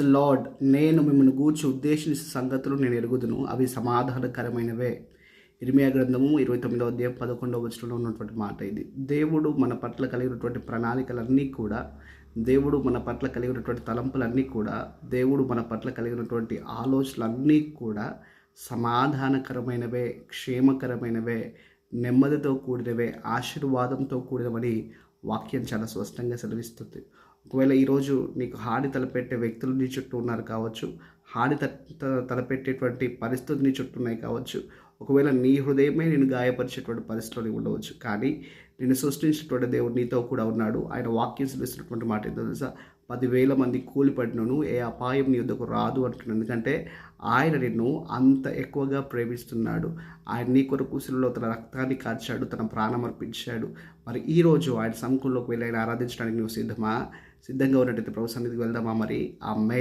The lord. నేను మిమ్మల్ని గూర్చి ఉద్దేశించిన సంగతులు నేను ఎరుగుదును, అవి సమాధానకరమైనవే. ఇర్మియా గ్రంథము 29వ అధ్యాయం 11వ వచనంలో ఉన్నటువంటి మాట ఇది. దేవుడు మన పట్ల కలిగినటువంటి ప్రణాళికలన్నీ కూడా, దేవుడు మన పట్ల కలిగినటువంటి తలంపులన్నీ కూడా, దేవుడు మన పట్ల కలిగినటువంటి ఆలోచనలన్నీ కూడా సమాధానకరమైనవే, క్షేమకరమైనవే, నెమ్మదితో కూడినవే, ఆశీర్వాదంతో కూడినవని వాక్యం చాలా స్పష్టంగా సెలవిస్తుంది. ఒకవేళ ఈరోజు నీకు హాని తలపెట్టే వ్యక్తులు నీ చుట్టూ ఉన్నారు కావచ్చు, హాని తలపెట్టేటువంటి పరిస్థితులు నీ చుట్టూ ఉన్నాయి కావచ్చు, ఒకవేళ నీ హృదయమే నేను గాయపరిచేటువంటి పరిస్థితులు ఉండవచ్చు, కానీ నేను సృష్టించినటువంటి దేవుడు నీతో కూడా ఉన్నాడు. ఆయన వాక్యం సెలవిస్తున్నటువంటి మాట ఏంటో తెలుసా? 10,000 మంది కూలిపడినను ఏ అపాయం నీ వద్దకు రాదు అంటున్నాను. ఎందుకంటే ఆయన నిన్ను అంత ఎక్కువగా ప్రేమిస్తున్నాడు. ఆయన నీ కొరకు శిలువలో తన రక్తాన్ని కార్చాడు, తన ప్రాణం అర్పించాడు. మరి ఈరోజు ఆయన సముఖంలోకి వెళ్ళి ఆయన ఆరాధించడానికి నువ్వు సిద్ధంగా ఉన్నట్టయితే ప్రభు సన్నిధికి వెళ్దామా? మరి ఆమేన్.